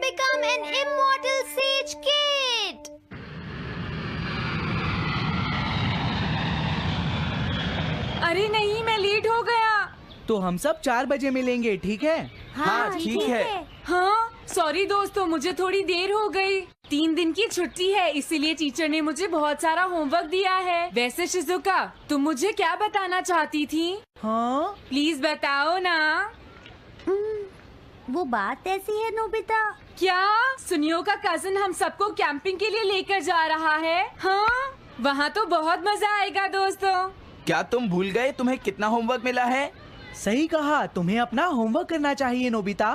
become an immortal sage kid. अरे नहीं, मैं लेट हो गया। तो हम सब 4 बजे मिलेंगे, ठीक है? हाँ, ठीक है। हाँ, सॉरी दोस्तों, मुझे थोड़ी देर हो गई। 3 दिन की छुट्टी है, इसीलिए टीचर ने मुझे बहुत सारा होमवर्क दिया है। वैसे शिजुका, तुम मुझे क्या बताना चाहती थी? हाँ? प्लीज बताओ ना। वो बात ऐसी है नोबिता। क्या सुनियो का कजिन हम सबको कैंपिंग के लिए लेकर जा रहा है? हाँ, वहाँ तो बहुत मजा आएगा दोस्तों। क्या तुम भूल गए तुम्हें कितना होमवर्क मिला है? सही कहा, तुम्हें अपना होमवर्क करना चाहिए नोबिता।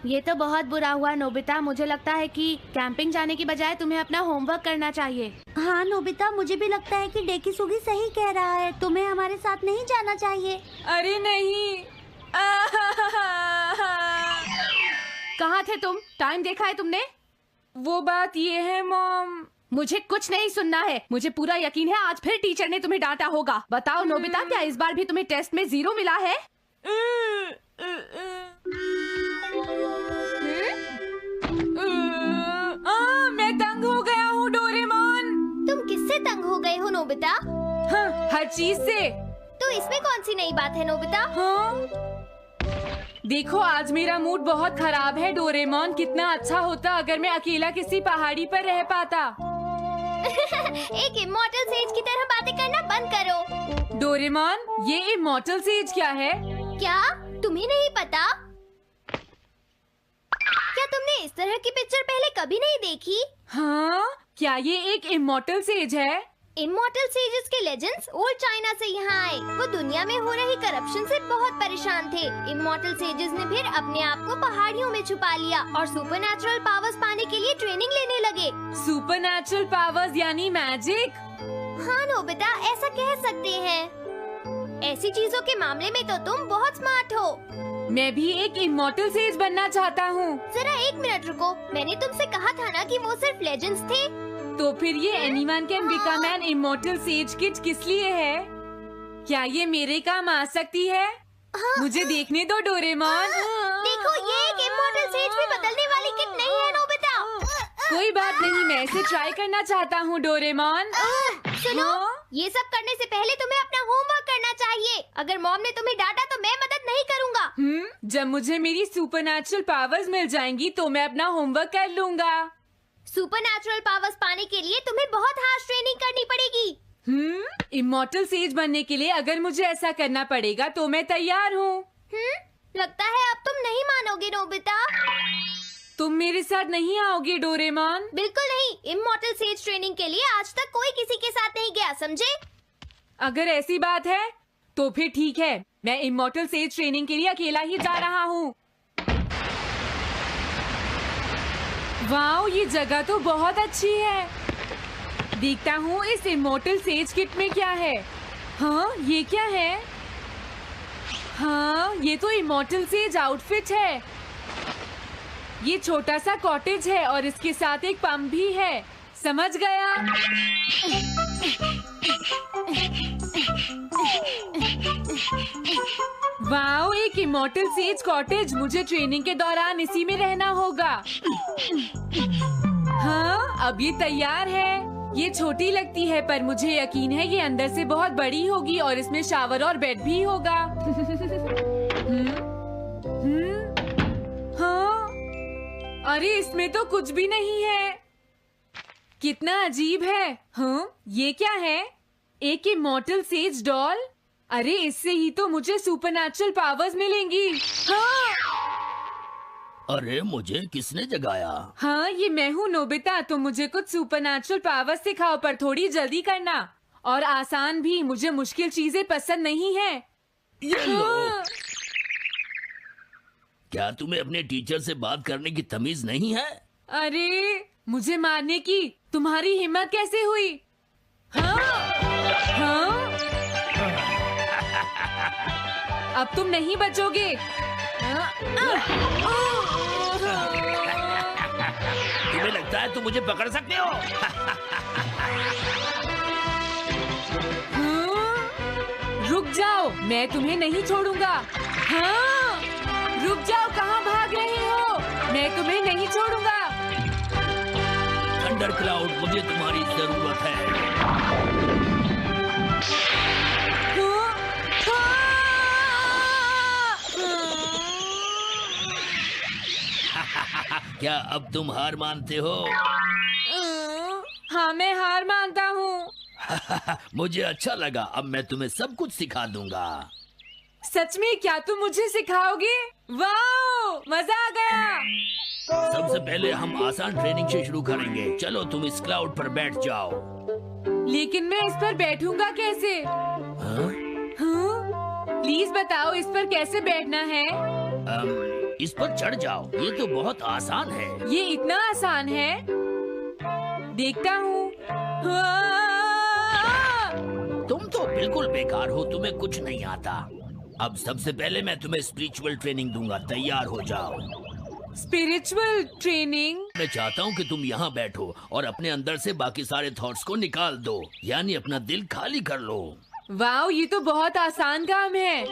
ये तो बहुत बुरा हुआ नोबिता। मुझे लगता है कि कैंपिंग जाने की बजाय तुम्हें अपना होमवर्क करना चाहिए। हाँ नोबिता, मुझे भी लगता है कि डेकिसुगी सही कह रहा है। तुम्हें हमारे साथ नहीं जाना चाहिए। अरे नहीं। कहाँ थे तुम? टाइम देखा है तुमने? वो बात ये है मॉम। मुझे कुछ नहीं सुनना है। मुझे पूरा यकीन है आज फिर टीचर ने तुम्हें डांटा होगा। बताओ नोबिता, क्या इस बार भी तुम्हें टेस्ट में 0 मिला है? मैं तंग हो गया हूँ डोरेमोन। तुम किससे तंग हो गए हो नोबिता? हाँ, हर चीज से। तो इसमें कौन सी नई बात है नोबिता? हाँ? देखो, आज मेरा मूड बहुत खराब है डोरेमोन। कितना अच्छा होता अगर मैं अकेला किसी पहाड़ी पर रह पाता। एक इमॉर्टल सेज की तरह बातें करना बंद करो। डोरेमोन, ये इमॉर्टल सेज क्या है? क्या तुम्हें नहीं पता? क्या तुमने इस तरह की पिक्चर पहले कभी नहीं देखी? हाँ, क्या ये एक इमॉर्टल सेज है? इमॉर्टल सेजेस के लेजेंड्स ओल्ड चाइना से यहाँ आए। वो दुनिया में हो रही करप्शन से बहुत परेशान थे। इमॉर्टल सेजेस ने फिर अपने आप को पहाड़ियों में छुपा लिया और सुपरनैचुरल पावर्स पाने के लिए ट्रेनिंग लेने लगे। सुपरनैचुरल पावर्स यानी मैजिक? हाँ नोबिता, ऐसा कह सकते हैं। ऐसी चीजों के मामले में तो तुम बहुत स्मार्ट हो। मैं भी एक इमॉर्टल सेज बनना चाहता हूँ। जरा 1 मिनट रुको। मैंने तुमसे कहा था ना कि वो सिर्फ लेजेंड्स थे। तो फिर ये anyone can become an immortal says kid किस लिए है? क्या ये मेरे काम आ सकती है? मुझे देखने दो डोरेमोन। देखो, ये एक इमॉर्टल सेज भी बदलने वाली किट नहीं है नोबिता। कोई बात नहीं, मैं इसे ट्राई करना चाहता हूँ डोरेमोन। सुनो, ये सब करने से पहले तुम्हें अपना होमवर्क करना चाहिए। अगर मॉम ने तुम्हें डांटा तो मैं मदद नहीं करूँगा। जब मुझे मेरी सुपरनैचुरल पावर्स मिल जाएंगी तो मैं अपना होमवर्क कर लूँगा। सुपरनैचुरल पावर्स पाने के लिए तुम्हें बहुत हार्श ट्रेनिंग करनी पड़ेगी। इमॉर्टल सेज बनने के लिए अगर मुझे ऐसा करना पड़ेगा तो मैं तैयार हूँ। लगता है अब तुम नहीं मानोगे नोबिता। तुम मेरे साथ नहीं आओगे डोरेमोन? बिल्कुल नहीं। इमॉर्टल सेज ट्रेनिंग के लिए आज तक कोई किसी के साथ नहीं गया, समझे? अगर ऐसी बात है तो फिर ठीक है, मैं इमॉर्टल सेज ट्रेनिंग के लिए अकेला ही जा रहा हूँ। वाओ, ये जगह तो बहुत अच्छी है। देखता हूँ इस इमॉर्टल सेज किट में क्या है। हाँ, ये क्या है? हाँ, ये तो इमॉर्टल सेज आउटफिट है। ये छोटा सा कॉटेज है और इसके साथ एक पंप भी है। समझ गया। वाओ, एक इमॉर्टल सेज कॉटेज। मुझे ट्रेनिंग के दौरान इसी में रहना होगा। हाँ, अब ये तैयार है। ये छोटी लगती है पर मुझे यकीन है ये अंदर से बहुत बड़ी होगी और इसमें शावर और बेड भी होगा। हाँ, अरे इसमें तो कुछ भी नहीं है। कितना अजीब है। हाँ, ये क्या है? एक इमॉर्टल सेज डॉल। अरे इससे ही तो मुझे सुपरनैचुरल पावर्स मिलेंगी। हाँ, अरे मुझे किसने जगाया? हाँ, ये मैं हूँ नोबिता। तो मुझे कुछ सुपरनैचुरल पावर्स सिखाओ, पर थोड़ी जल्दी करना और आसान भी। मुझे मुश्किल चीजें पसंद नहीं है। ये लो। हाँ। क्या तुम्हें अपने टीचर से बात करने की तमीज नहीं है? अरे, मुझे मारने की तुम्हारी हिम्मत कैसे हुई? हाँ, हाँ? अब तुम नहीं बचोगे। तुम्हें लगता है तुम मुझे पकड़ सकते हो? रुक जाओ, मैं तुम्हें नहीं छोड़ूंगा। हाँ, जाओ, कहाँ भाग रहे हो? मैं तुम्हें नहीं छोड़ूंगा। थंडर क्लाउड, मुझे तुम्हारी जरूरत है। क्या अब तुम हार मानते हो? हाँ, मैं हार मानता हूँ। मुझे अच्छा लगा। अब मैं तुम्हें सब कुछ सिखा दूंगा। सच में? क्या तुम मुझे सिखाओगे? वाह, मजा आ गया। सबसे पहले हम आसान ट्रेनिंग से शुरू करेंगे। चलो तुम इस क्लाउड पर बैठ जाओ। लेकिन मैं इस पर बैठूंगा कैसे? हाँ? प्लीज बताओ, इस पर कैसे बैठना है? इस पर चढ़ जाओ। ये तो बहुत आसान है। ये इतना आसान है? देखता हूँ। तुम तो बिल्कुल बेकार हो, तुम्हें कुछ नहीं आता। अब सबसे पहले मैं तुम्हें स्पिरिचुअल ट्रेनिंग दूंगा। तैयार हो जाओ। Spiritual training? मैं चाहता हूँ कि तुम यहाँ बैठो और अपने अंदर से बाकी सारे थॉट्स को निकाल दो, यानी अपना दिल खाली कर लो। वाह, ये तो बहुत आसान काम है।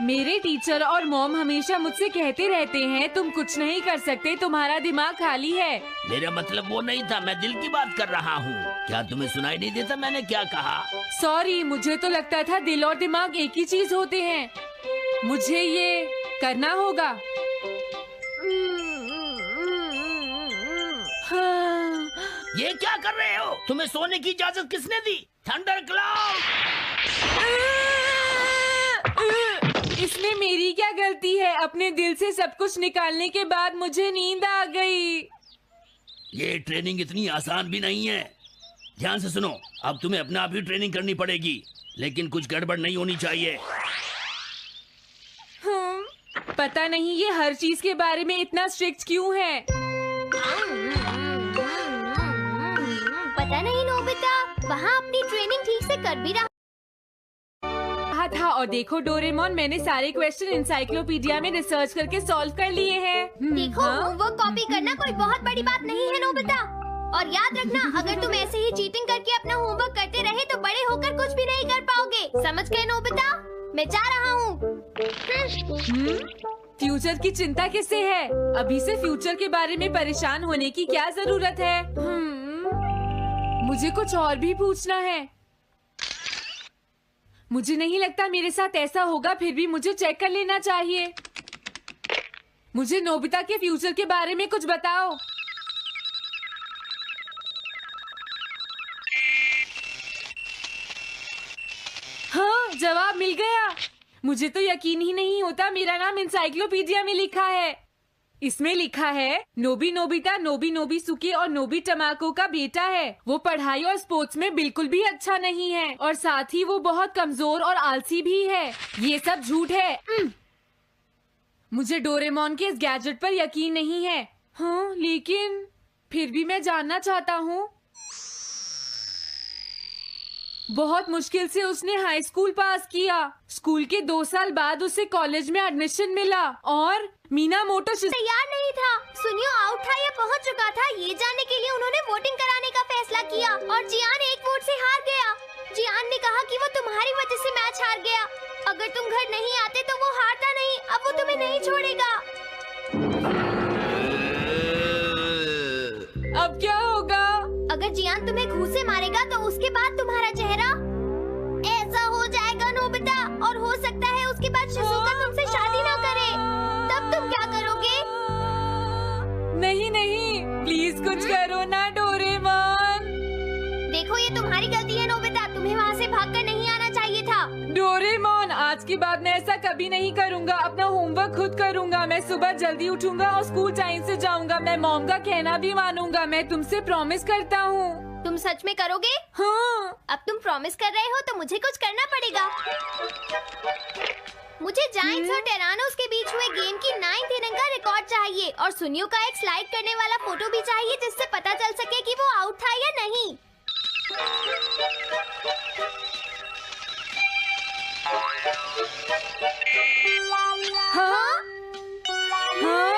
मेरे टीचर और मॉम हमेशा मुझसे कहते रहते हैं, तुम कुछ नहीं कर सकते, तुम्हारा दिमाग खाली है। मेरा मतलब वो नहीं था, मैं दिल की बात कर रहा हूँ। क्या तुम्हें सुनाई नहीं देता मैंने क्या कहा? सॉरी, मुझे तो लगता था दिल और दिमाग एक ही चीज होते हैं। मुझे ये करना होगा। हाँ। ये क्या कर रहे हो? तुम्हें सोने की इजाजत किसने दी? Thunder cloud! इसमें मेरी क्या गलती है? अपने दिल से सब कुछ निकालने के बाद मुझे नींद आ गई। ये ट्रेनिंग इतनी आसान भी नहीं है। ध्यान से सुनो, अब तुम्हें अपने आप ही ट्रेनिंग करनी पड़ेगी, लेकिन कुछ गड़बड़ नहीं होनी चाहिए। पता नहीं ये हर चीज के बारे में इतना स्ट्रिक्ट क्यों है। पता नहीं नोबिता, वहाँ अपनी ट्रेनिंग ठीक से कर भी रहा था। और देखो डोरेमोन, मैंने सारे क्वेश्चन इंसाइक्लोपीडिया में रिसर्च करके सॉल्व कर लिए हैं। देखो, होमवर्क कॉपी करना कोई बहुत बड़ी बात नहीं है नोबिता। और याद रखना, अगर तुम ऐसे ही चीटिंग करके अपना होमवर्क करते रहे तो बड़े होकर कुछ भी नहीं कर पाओगे। समझ गए नोबिता? मैं जा रहा हूँ। फ्यूचर की चिंता किससे है? अभी से फ्यूचर के बारे में परेशान होने की क्या जरूरत है? मुझे कुछ और भी पूछना है। मुझे नहीं लगता मेरे साथ ऐसा होगा, फिर भी मुझे चेक कर लेना चाहिए। मुझे नोबिता के फ्यूचर के बारे में कुछ बताओ। हाँ, जवाब मिल गया। मुझे तो यकीन ही नहीं होता, मेरा नाम इंसाइक्लोपीडिया में लिखा है। इसमें लिखा है, नोबी नोबिता नोबी नोबिसुके और नोबी टमाको का बेटा है। वो पढ़ाई और स्पोर्ट्स में बिल्कुल भी अच्छा नहीं है और साथ ही वो बहुत कमजोर और आलसी भी है। ये सब झूठ है। मुझे डोरेमोन के इस गैजेट पर यकीन नहीं है। हाँ, लेकिन फिर भी मैं जानना चाहता हूँ। बहुत मुश्किल से उसने हाई स्कूल पास किया। स्कूल के 2 साल बाद उसे कॉलेज में एडमिशन मिला और मीनामोटो तैयार नहीं था। सुनियो आउट था या पहुंच चुका था, ये जानने के लिए उन्होंने वोटिंग कराने का फैसला किया और जियान 1 वोट से हार गया। जियान ने कहा कि वो तुम्हारी वजह से मैच हार गया। अगर तुम घर नहीं आते तो वो हारता नहीं। अब वो तुम्हें नहीं छोड़ेगा। अब क्या होगा? अगर जियान तुम्हें घूंसे मारेगा तो उसके बाद तुम्हारा चेहरा ऐसा हो जाएगा नोबिता, और हो सकता है उसके बाद शिज़ुका तुमसे शादी ना करे। तब तुम क्या करोगे? नहीं नहीं, प्लीज कुछ करो ना डोरेमोन। देखो, ये तुम्हारी गलती है नोबिता, तुम्हें वहाँ से भागकर नहीं आना चाहिए था। डोरेमोन, आज के बाद मैं ऐसा कभी नहीं करूँगा। अपना होमवर्क खुद करूँगा। मैं सुबह जल्दी उठूंगा और स्कूल टाइम से जाऊँगा। मैं मॉम का कहना भी मानूंगा। मैं तुमसे प्रॉमिस करता हूँ। तुम सच में करोगे? हाँ। अब तुम प्रॉमिस कर रहे हो तो मुझे कुछ करना पड़ेगा। मुझे जायंट्स और टेरानोस के बीच हुए गेम की 9th इनिंग का रिकॉर्ड चाहिए और सुनियो का एक स्लाइड करने वाला फोटो भी चाहिए, जिससे पता चल सके कि वो आउट था या नहीं। हाँ? हाँ?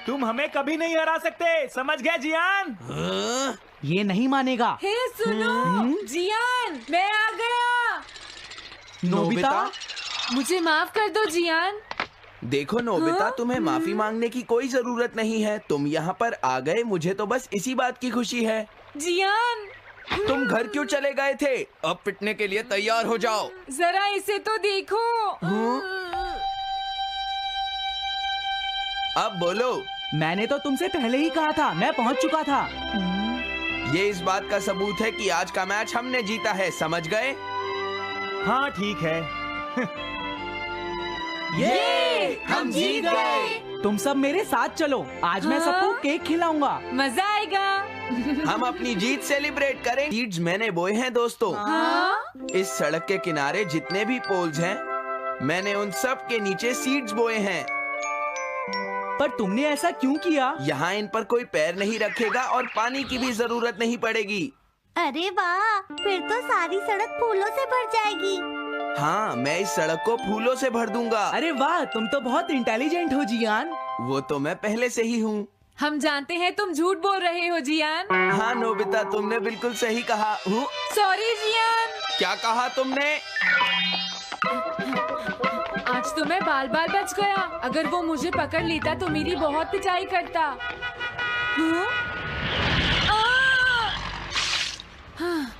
तुम हमें कभी नहीं हरा सकते, समझ गए जियान? हाँ? ये नहीं मानेगा। हे सुनो, जियान, मैं आ गया। नोबिता, मुझे माफ कर दो जियान। देखो नोबिता, तुम्हें माफी मांगने की कोई जरूरत नहीं है। तुम यहाँ पर आ गए, मुझे तो बस इसी बात की खुशी है। जियान, तुम घर क्यों चले गए थे? अब पिटने के लिए तैयार हो जाओ। जरा इसे तो देखो। अब बोलो। मैंने तो तुमसे पहले ही कहा था, मैं पहुंच चुका था। ये इस बात का सबूत है कि आज का मैच हमने जीता है, समझ गए? हाँ ठीक है। ये हम जीत गए। तुम सब मेरे साथ चलो, आज मैं सबको केक खिलाऊंगा। मजा आएगा। हम अपनी जीत सेलिब्रेट करें। सीड्स मैंने बोए हैं दोस्तों। हाँ? इस सड़क के किनारे जितने भी पोल्स हैं, मैंने उन सब के नीचे सीड्स बोए हैं। पर तुमने ऐसा क्यों किया? यहाँ इन पर कोई पैर नहीं रखेगा और पानी की भी जरूरत नहीं पड़ेगी। अरे वाह, फिर तो सारी सड़क फूलों से भर जाएगी। हाँ, मैं इस सड़क को फूलों से भर दूंगा। अरे वाह, तुम तो बहुत इंटेलिजेंट हो जियान। वो तो मैं पहले से ही हूँ। हम जानते हैं तुम झूठ बोल रहे हो जियान। हाँ नोबिता, तुमने बिल्कुल सही कहा। Sorry Gian. क्या कहा तुमने? आज तो मैं बाल बाल बच गया। अगर वो मुझे पकड़ लेता तो मेरी बहुत पिटाई करता।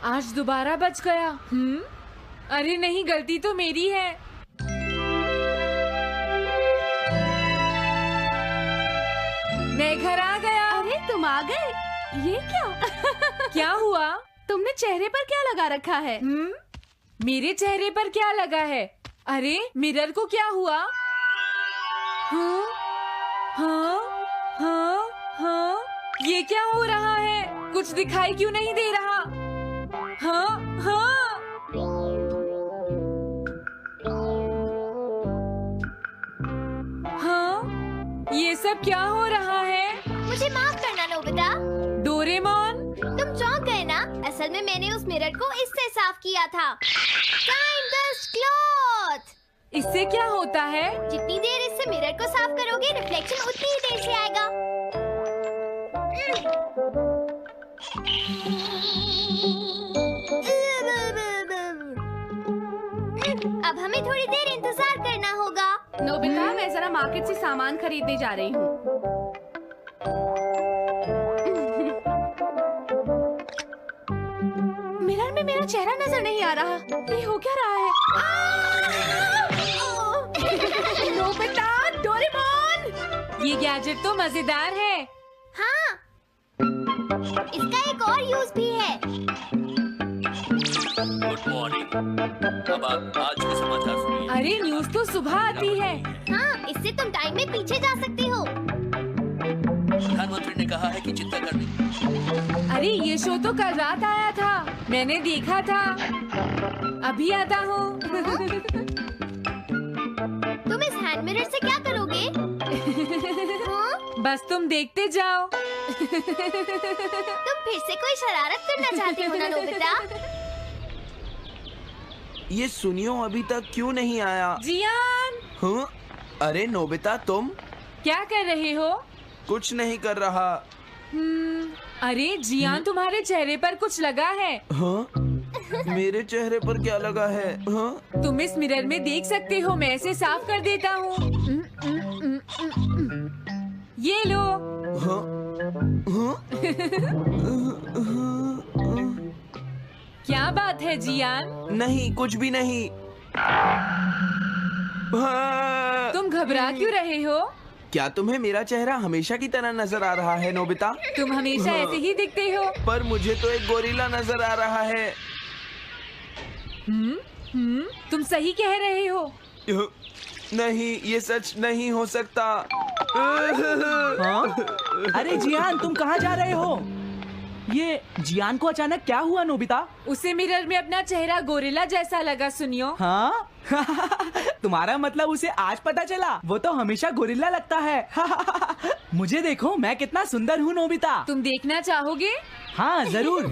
आज दोबारा बच गया। अरे नहीं, गलती तो मेरी है। मैं घर आ गया। अरे तुम आ गए, ये क्या? क्या हुआ? तुमने चेहरे पर क्या लगा रखा है? मेरे चेहरे पर क्या लगा है? अरे मिरर को क्या हुआ? हाँ, हाँ, हाँ, हाँ, ये क्या हो रहा है? कुछ दिखाई क्यों नहीं दे रहा? हाँ, हाँ। हाँ, ये सब क्या हो रहा है? मुझे माफ करना नोबिता। डोरेमोन, तुम चौंक गए ना? असल में मैंने उस मिरर को इससे साफ किया था। Time dust cloth. इससे क्या होता है? जितनी देर इससे मिरर को साफ करोगे, रिफ्लेक्शन उतनी ही देर से आएगा। अब हमें थोड़ी देर इंतजार करना होगा। नोबिता, मैं जरा मार्केट से सामान खरीदने जा रही हूँ। मिरर में मेरा चेहरा नजर नहीं आ रहा। ये हो क्या रहा है? Nobita, Doraemon. ये गैजेट तो मजेदार है। हाँ, इसका एक और यूज भी है। Good morning. अब आप आज के समाचार सुनिए। अरे न्यूज तो सुबह आती है। हाँ, इससे तुम टाइम में पीछे जा सकते हो। प्रधानमंत्री ने कहा है कि चिंता करने। अरे ये शो तो कल रात आया था, मैंने देखा था। अभी आता हूँ। तुम इस हैंड मिरर से क्या करोगे? हाँ? बस तुम देखते जाओ। तुम फिर से कोई शरारत करना चाहते हो ना नोबिता? ये सुनियो अभी तक क्यों नहीं आया? जियान, हाँ? अरे नोबिता, तुम क्या कर रहे हो? कुछ नहीं कर रहा। अरे जियान, तुम्हारे चेहरे पर कुछ लगा है। हाँ? मेरे चेहरे पर क्या लगा है? हाँ? तुम इस मिरर में देख सकते हो, मैं इसे साफ कर देता हूँ। ये लो। हाँ? हाँ? क्या बात है जियान? नहीं, कुछ भी नहीं। हाँ। तुम घबरा क्यों रहे हो? क्या तुम्हें मेरा चेहरा हमेशा की तरह नजर आ रहा है नोबिता? तुम हमेशा ऐसे ही दिखते हो। पर मुझे तो एक गोरिल्ला नजर आ रहा है। तुम सही कह रहे हो। नहीं, ये सच नहीं हो सकता। हाँ? अरे जियान, तुम कहाँ जा रहे हो? ये जियान को अचानक क्या हुआ नोबिता? उसे मिरर में अपना चेहरा गोरिल्ला जैसा लगा। सुनियो। हाँ? तुम्हारा मतलब उसे आज पता चला? वो तो हमेशा गोरिल्ला लगता है। मुझे देखो, मैं कितना सुंदर हूँ नोबिता। तुम देखना चाहोगे? हाँ जरूर।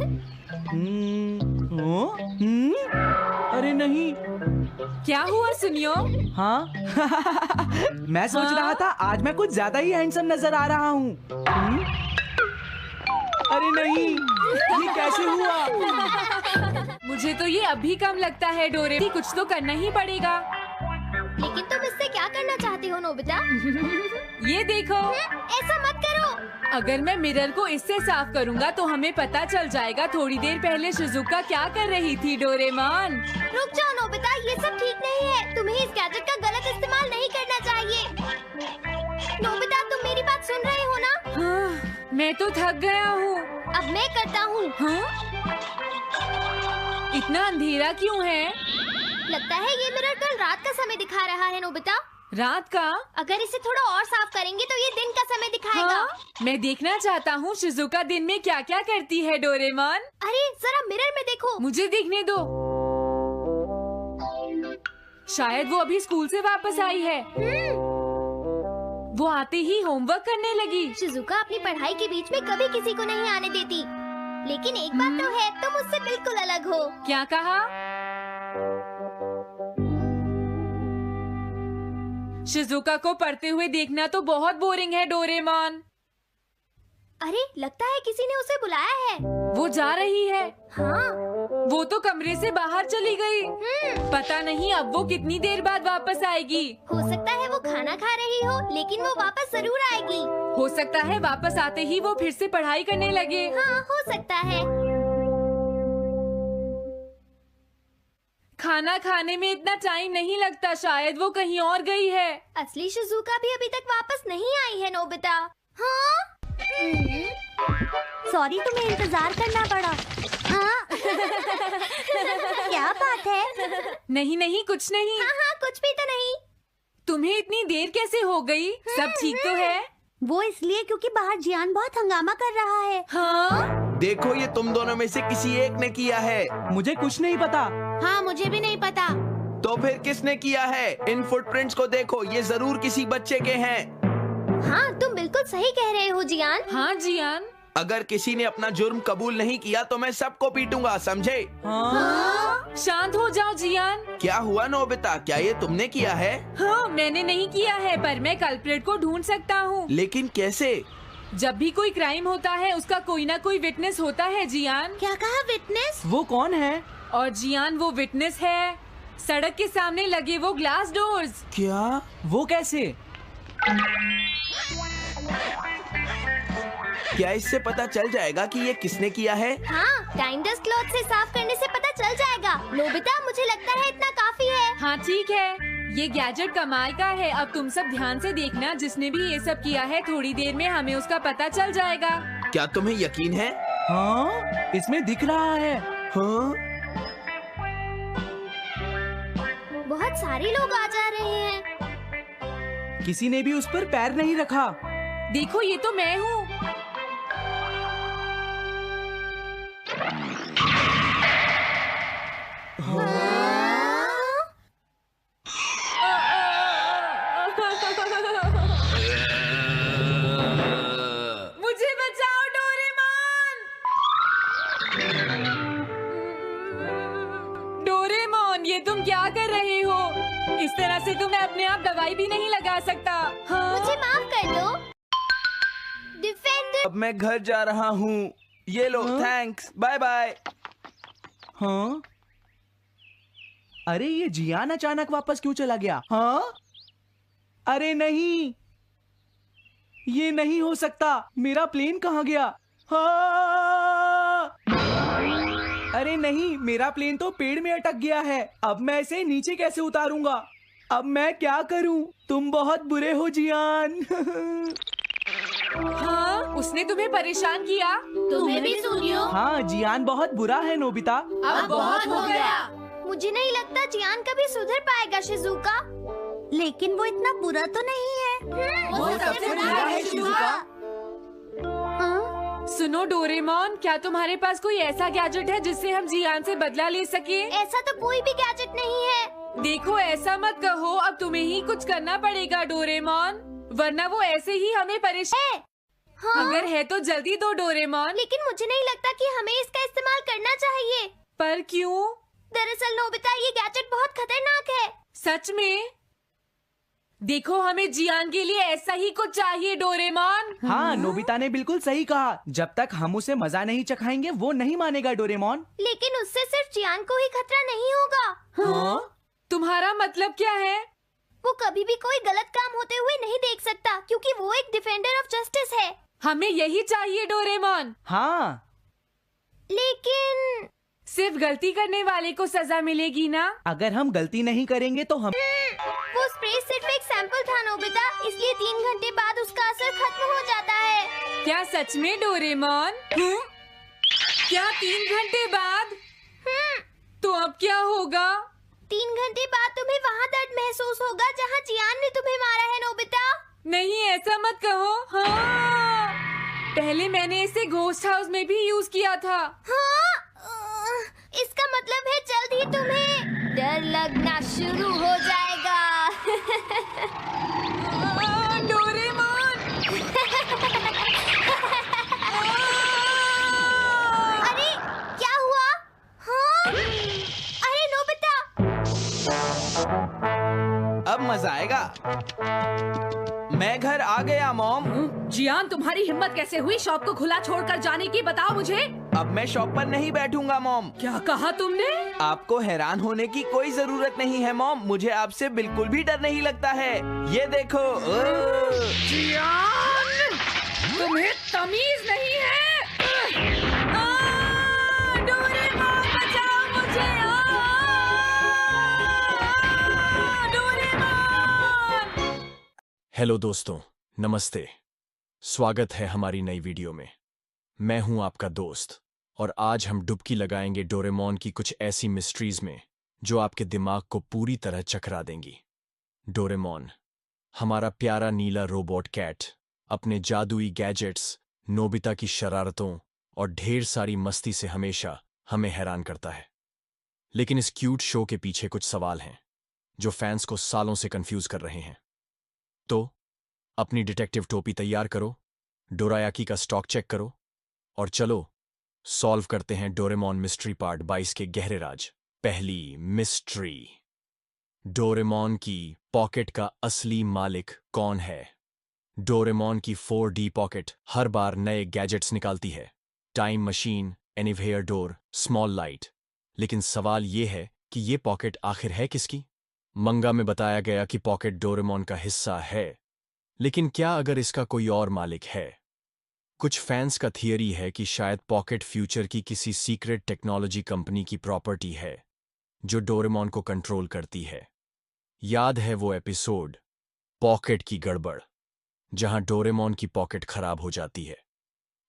अरे नहीं। क्या हुआ सुनियो? हाँ? मैं सोच रहा था आज मैं कुछ ज्यादा ही हैंडसम नजर आ रहा हूँ। अरे नहीं, ये कैसे हुआ? मुझे तो ये अभी कम लगता है डोरे। कुछ तो करना ही पड़ेगा। लेकिन तुम इससे क्या करना चाहती हो नोबिता? ये देखो, ऐसा मत करो। अगर मैं मिरर को इससे साफ करूंगा तो हमें पता चल जाएगा थोड़ी देर पहले शिजुका क्या कर रही थी। डोरेमोन, रुक जाओ नोबिता, ये सब ठीक नहीं है। तुम्हें इस गैजेट का गलत इस्तेमाल नहीं करना चाहिए। नोबिता, तुम मेरी बात सुन रहे हो ना? हाँ, मैं तो थक गया हूँ। अब मैं करता हूँ। हाँ? इतना अंधेरा क्यों है? लगता है ये मिरर कल रात का समय दिखा रहा है नोबिता। रात का? अगर इसे थोड़ा और साफ करेंगे तो ये दिन का समय दिखाएगा। हाँ? मैं देखना चाहता हूँ शिजुका दिन में क्या क्या करती है। डोरेमोन, अरे जरा मिरर में देखो। मुझे देखने दो। शायद वो अभी स्कूल से वापस आई है। वो आते ही होमवर्क करने लगी। शिजुका अपनी पढ़ाई के बीच में कभी किसी को नहीं आने देती। लेकिन एक बात तो है, तुम उससे बिल्कुल अलग हो। क्या कहा? शिजुका को पढ़ते हुए देखना तो बहुत बोरिंग है डोरेमोन। अरे लगता है किसी ने उसे बुलाया है। वो जा रही है। हाँ। वो तो कमरे से बाहर चली गई। पता नहीं अब वो कितनी देर बाद वापस आएगी। हो सकता है वो खाना खा रही हो, लेकिन वो वापस जरूर आएगी। हो सकता है वापस आते ही वो फिर से पढ़ाई करने लगे। हाँ, हो सकता है। खाना खाने में इतना टाइम नहीं लगता, शायद वो कहीं और गई है। असली शिजुका भी अभी तक वापस नहीं आई है नोबिता। हाँ? सॉरी, तुम्हें इंतजार करना पड़ा। हाँ? क्या बात है? नहीं नहीं, कुछ नहीं। हाँ हाँ, कुछ भी तो नहीं। तुम्हें इतनी देर कैसे हो गई? सब ठीक तो है? वो इसलिए क्योंकि बाहर जियान बहुत हंगामा कर रहा है। हाँ? देखो, ये तुम दोनों में से किसी एक ने किया है। मुझे कुछ नहीं पता। हाँ, मुझे भी नहीं पता। तो फिर किसने किया है? इन फुटप्रिंट्स को देखो, ये जरूर किसी बच्चे के हैं। हाँ, तुम बिल्कुल सही कह रहे हो जियान। हाँ जियान। अगर किसी ने अपना जुर्म कबूल नहीं किया तो मैं सबको पीटूंगा, समझे? हाँ? शांत हो जाओ जियान। क्या हुआ नोबिता, क्या ये तुमने किया है? हाँ, मैंने नहीं किया है, पर मैं कल्प्रिट को ढूंढ सकता हूँ। लेकिन कैसे? जब भी कोई क्राइम होता है उसका कोई ना कोई विटनेस होता है जियान। क्या कहा, विटनेस? वो कौन है? और जियान वो विटनेस है। सड़क के सामने लगे वो ग्लास डोर्स। क्या? वो कैसे? क्या इससे पता चल जाएगा कि ये किसने किया है? हाँ, टाइम डस्ट क्लॉथ से साफ करने से पता चल जाएगा। नोबिता, मुझे लगता है इतना काफी है। हाँ ठीक है, ये गैजेट कमाल का है। अब तुम सब ध्यान से देखना, जिसने भी ये सब किया है थोड़ी देर में हमें उसका पता चल जाएगा। क्या तुम्हें यकीन है? हाँ, इसमें दिख रहा है। हाँ? बहुत सारे लोग आ जा रहे हैं। किसी ने भी उस पर पैर नहीं रखा। देखो, ये तो मैं हूँ। मुझे बचाओ डोरेमोन। डोरेमोन, ये तुम क्या कर रहे हो? इस तरह से तो मैं अपने आप दवाई भी नहीं लगा सकता। हाँ? मुझे माफ कर दो। डिफेंडर। अब मैं घर जा रहा हूँ। ये लो, थैंक्स, बाय बाय। हाँ? अरे ये जियान अचानक वापस क्यों चला गया? हाँ? अरे नहीं, ये नहीं हो सकता। मेरा प्लेन कहाँ गया? हाँ! अरे नहीं, मेरा प्लेन तो पेड़ में अटक गया है। अब मैं इसे नीचे कैसे उतारूंगा? अब मैं क्या करूं? तुम बहुत बुरे हो जियान। हाँ? उसने तुम्हें परेशान किया? तुम्हें भी सुनियो। हाँ, जियान बहुत बुरा है नोबिता। अब बहुत हो गया। मुझे नहीं लगता जियान कभी सुधर पाएगा शिजुका। लेकिन वो इतना बुरा तो नहीं है। वो सबसे बुरा है शिजुका। हाँ? सुनो डोरेमोन, क्या तुम्हारे पास कोई ऐसा गैजेट है जिससे हम जियान से बदला ले सके? ऐसा तो कोई भी गैजेट नहीं है। देखो, ऐसा मत कहो, अब तुम्हें ही कुछ करना पड़ेगा डोरेमोन, वरना वो ऐसे ही हमें परेशान। हाँ? अगर है तो जल्दी दो डोरेमोन। लेकिन मुझे नहीं लगता कि हमें इसका इस्तेमाल करना चाहिए। पर क्यों? दरअसल नोबिता, ये गैजेट बहुत खतरनाक है। सच में? देखो, हमें जियान के लिए ऐसा ही कुछ चाहिए डोरेमोन। हाँ, नोबिता ने बिल्कुल सही कहा। जब तक हम उसे मजा नहीं चखाएंगे वो नहीं मानेगा डोरेमोन। लेकिन उससे सिर्फ जियान को ही खतरा नहीं होगा। हाँ? तुम्हारा मतलब क्या है? वो कभी भी कोई गलत काम होते हुए नहीं देख सकता क्योंकि वो एक डिफेंडर ऑफ जस्टिस है। हमें यही चाहिए डोरेमोन। हाँ, लेकिन सिर्फ गलती करने वाले को सजा मिलेगी ना? अगर हम गलती नहीं करेंगे तो हम वो स्प्रे सिर्फ एक सैंपल था नोबिता, इसलिए 3 घंटे बाद उसका असर खत्म हो जाता है। क्या सच में डोरेमोन? क्या 3 घंटे बाद? तो अब क्या होगा? 3 घंटे बाद तुम्हें वहाँ दर्द महसूस होगा जहाँ जियान ने तुम्हें मारा है नोबिता। नहीं, ऐसा मत कहो। हाँ, पहले मैंने इसे घोस्ट हाउस में भी यूज किया था। हाँ, इसका मतलब है जल्द ही तुम्हें डर लगना शुरू हो जाएगा। डोरेमोन! अरे क्या हुआ? हाँ? अरे नोबिता! अब मजा आएगा। मैं घर आ गया मॉम। जियान, तुम्हारी हिम्मत कैसे हुई शॉप को खुला छोड़कर जाने की? बताओ मुझे। अब मैं शॉप पर नहीं बैठूंगा मॉम। क्या कहा तुमने? आपको हैरान होने की कोई जरूरत नहीं है मॉम, मुझे आपसे बिल्कुल भी डर नहीं लगता है। ये देखो। जियान, तुम्हें तमीज नहीं है। डोरेमोन, बचाओ मुझे! डोरेमोन! हेलो दोस्तों, नमस्ते। स्वागत है हमारी नई वीडियो में। मैं हूं आपका दोस्त और आज हम डुबकी लगाएंगे डोरेमोन की कुछ ऐसी मिस्ट्रीज में जो आपके दिमाग को पूरी तरह चकरा देंगी। डोरेमोन, हमारा प्यारा नीला रोबोट कैट, अपने जादुई गैजेट्स, नोबिता की शरारतों और ढेर सारी मस्ती से हमेशा हमें हैरान करता है। लेकिन इस क्यूट शो के पीछे कुछ सवाल हैं जो फैंस को सालों से कंफ्यूज कर रहे हैं। तो अपनी डिटेक्टिव टोपी तैयार करो, डोरायाकी का स्टॉक चेक करो और चलो सॉल्व करते हैं डोरेमोन मिस्ट्री पार्ट 22 के गहरे राज। पहली मिस्ट्री, डोरेमोन की पॉकेट का असली मालिक कौन है? डोरेमोन की 4D पॉकेट हर बार नए गैजेट्स निकालती है, time machine, anywhere door, small light. लेकिन सवाल ये है कि ये पॉकेट आखिर है किसकी? मंगा में बताया गया कि पॉकेट डोरेमोन का हिस्सा है, लेकिन क्या अगर इसका कोई और मालिक है? कुछ फैंस का थियरी है कि शायद पॉकेट फ्यूचर की किसी सीक्रेट टेक्नोलॉजी कंपनी की प्रॉपर्टी है जो डोरेमोन को कंट्रोल करती है। याद है वो एपिसोड पॉकेट की गड़बड़, जहां डोरेमोन की पॉकेट खराब हो जाती है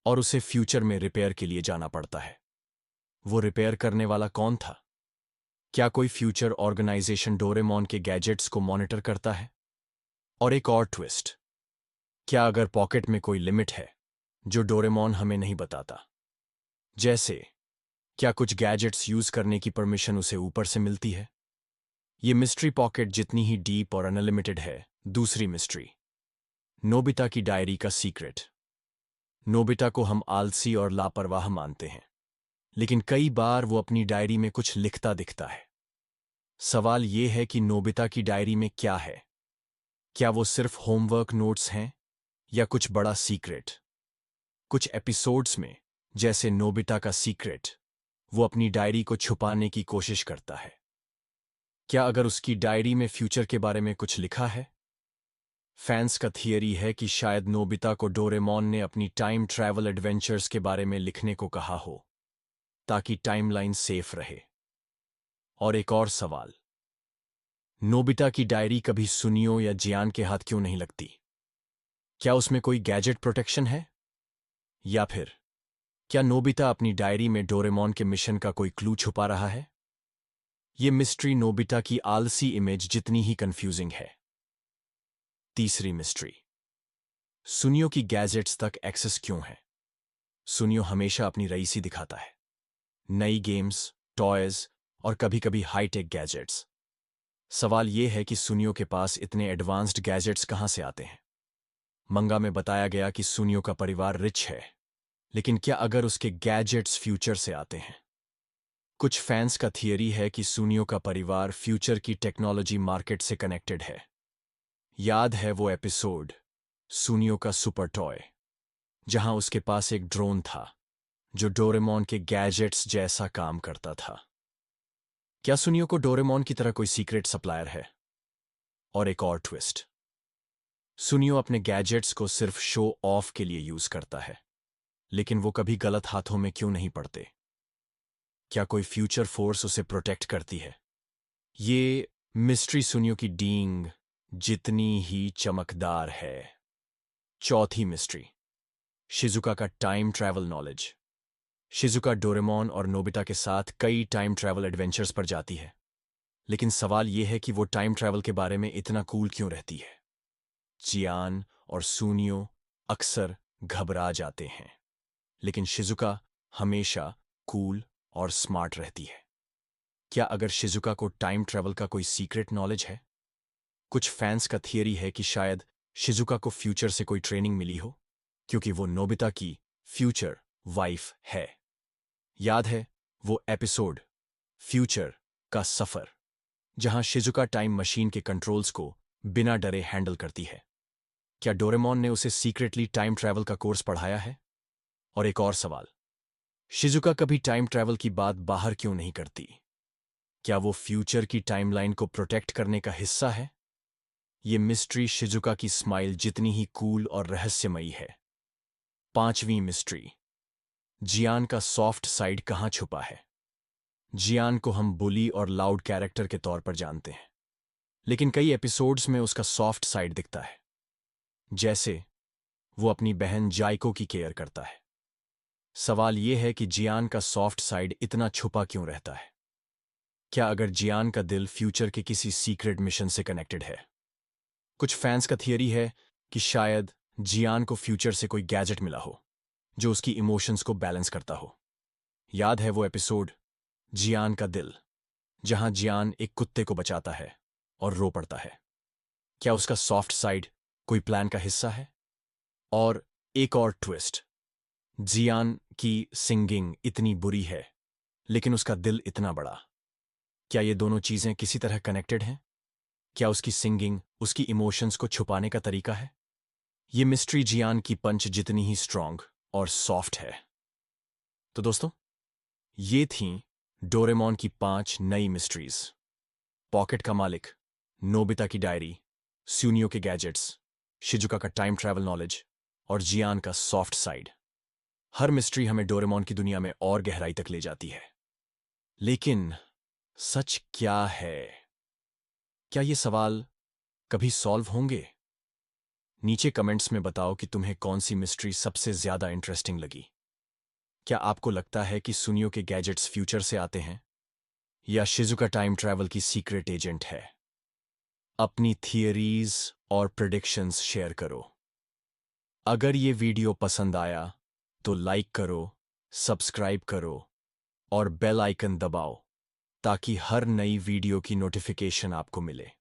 और उसे फ्यूचर में रिपेयर के लिए जाना पड़ता है। वो रिपेयर करने वाला कौन था? क्या कोई फ्यूचर ऑर्गेनाइजेशन डोरेमोन के गैजेट्स को मॉनिटर करता है? और एक और ट्विस्ट, क्या अगर पॉकेट में कोई लिमिट है जो डोरेमोन हमें नहीं बताता? जैसे क्या कुछ गैजेट्स यूज करने की परमिशन उसे ऊपर से मिलती है? ये मिस्ट्री पॉकेट जितनी ही डीप और अनलिमिटेड है। दूसरी मिस्ट्री, नोबिता की डायरी का सीक्रेट। नोबिता को हम आलसी और लापरवाह मानते हैं, लेकिन कई बार वो अपनी डायरी में कुछ लिखता दिखता है। सवाल ये है कि नोबिता की डायरी में क्या है? क्या वो सिर्फ होमवर्क नोट्स हैं या कुछ बड़ा सीक्रेट? कुछ एपिसोड्स में, जैसे नोबिता का सीक्रेट, वो अपनी डायरी को छुपाने की कोशिश करता है। क्या अगर उसकी डायरी में फ्यूचर के बारे में कुछ लिखा है? फैंस का थियरी है कि शायद नोबिता को डोरेमोन ने अपनी टाइम ट्रैवल एडवेंचर्स के बारे में लिखने को कहा हो ताकि टाइमलाइन सेफ रहे। और एक और सवाल, नोबिता की डायरी कभी सुनियो या जियान के हाथ क्यों नहीं लगती? क्या उसमें कोई गैजेट प्रोटेक्शन है? या फिर क्या नोबिता अपनी डायरी में डोरेमोन के मिशन का कोई क्लू छुपा रहा है? ये मिस्ट्री नोबिता की आलसी इमेज जितनी ही कंफ्यूजिंग है। तीसरी मिस्ट्री, सुनियो की गैजेट्स तक एक्सेस क्यों है? सुनियो हमेशा अपनी रईसी दिखाता है, नई गेम्स, टॉयज और कभी-कभी हाईटेक गैजेट्स। सवाल यह है कि सुनियो के पास इतने एडवांस्ड गैजेट्स कहां से आते हैं? मंगा में बताया गया कि सुनियो का परिवार रिच है, लेकिन क्या अगर उसके गैजेट्स फ्यूचर से आते हैं? कुछ फैंस का थियरी है कि सुनियो का परिवार फ्यूचर की टेक्नोलॉजी मार्केट से कनेक्टेड है। याद है वो एपिसोड सुनियो का सुपर टॉय, जहां उसके पास एक ड्रोन था जो डोरेमोन के गैजेट्स जैसा काम करता था। क्या सुनियो को डोरेमोन की तरह कोई सीक्रेट सप्लायर है? और एक और ट्विस्ट। सुनियो अपने गैजेट्स को सिर्फ शो ऑफ के लिए यूज करता है, लेकिन वो कभी गलत हाथों में क्यों नहीं पड़ते? क्या कोई फ्यूचर फोर्स उसे प्रोटेक्ट करती है? ये मिस्ट्री सुनियो की डींग जितनी ही चमकदार है। चौथी मिस्ट्री, शिजुका का time travel knowledge. Shizuka Doraemon और नोबिता के साथ कई टाइम ट्रैवल एडवेंचर्स पर जाती है, लेकिन सवाल यह है कि वो टाइम ट्रैवल के बारे में इतना कूल क्यों रहती है? जियान और सुनियो अक्सर घबरा जाते हैं, लेकिन शिजुका हमेशा कूल और स्मार्ट रहती है। क्या अगर शिजुका को टाइम ट्रैवल का कोई सीक्रेट नॉलेज है? कुछ फैंस का थियरी है कि शायद शिजुका को फ्यूचर से कोई ट्रेनिंग मिली हो, क्योंकि वो नोबिता की फ्यूचर वाइफ है। याद है वो एपिसोड फ्यूचर का सफर, जहां शिजुका टाइम मशीन के कंट्रोल्स को बिना डरे हैंडल करती है? क्या डोरेमोन ने उसे सीक्रेटली टाइम ट्रैवल का कोर्स पढ़ाया है? और एक और सवाल, शिजुका कभी टाइम ट्रैवल की बात बाहर क्यों नहीं करती? क्या वो फ्यूचर की टाइमलाइन को प्रोटेक्ट करने का हिस्सा है? ये मिस्ट्री शिजुका की स्माइल जितनी ही कूल और रहस्यमयी है। पांचवीं मिस्ट्री, जियान का सॉफ्ट साइड कहां छुपा है? जियान को हम बुली और लाउड कैरेक्टर के तौर पर जानते हैं, लेकिन कई एपिसोड्स में उसका सॉफ्ट साइड दिखता है, जैसे वो अपनी बहन जाइको की केयर करता है। सवाल यह है कि जियान का सॉफ्ट साइड इतना छुपा क्यों रहता है? क्या अगर जियान का दिल फ्यूचर के किसी सीक्रेट मिशन से कनेक्टेड है? कुछ फैंस का थियरी है कि शायद जियान को फ्यूचर से कोई गैजेट मिला हो जो उसकी इमोशंस को बैलेंस करता हो। याद है वो एपिसोड जियान का दिल, जहां जियान एक कुत्ते को बचाता है और रो पड़ता है? क्या उसका सॉफ्ट साइड कोई प्लान का हिस्सा है? और एक और ट्विस्ट, जियान की सिंगिंग इतनी बुरी है, लेकिन उसका दिल इतना बड़ा। क्या ये दोनों चीजें किसी तरह कनेक्टेड हैं? क्या उसकी सिंगिंग उसकी इमोशंस को छुपाने का तरीका है? ये मिस्ट्री जियान की पंच जितनी ही स्ट्रांग और सॉफ्ट है। तो दोस्तों, ये थीं डोरेमोन की 5 नई मिस्ट्रीज। पॉकेट का मालिक, नोबिता की डायरी, सुनियो के गैजेट्स, शिजुका का टाइम ट्रैवल नॉलेज और जियान का सॉफ्ट साइड। हर मिस्ट्री हमें डोरेमोन की दुनिया में और गहराई तक ले जाती है। लेकिन सच क्या है? क्या ये सवाल कभी सॉल्व होंगे? नीचे कमेंट्स में बताओ कि तुम्हें कौन सी मिस्ट्री सबसे ज्यादा इंटरेस्टिंग लगी। क्या आपको लगता है कि सुनियो के गैजेट्स फ्यूचर से आते हैं, या शिजुका टाइम ट्रैवल की सीक्रेट एजेंट है? अपनी थियरीज और प्रेडिक्शंस शेयर करो। अगर ये वीडियो पसंद आया तो लाइक करो, सब्सक्राइब करो और बेल आइकन दबाओ, ताकि हर नई वीडियो की नोटिफिकेशन आपको मिले।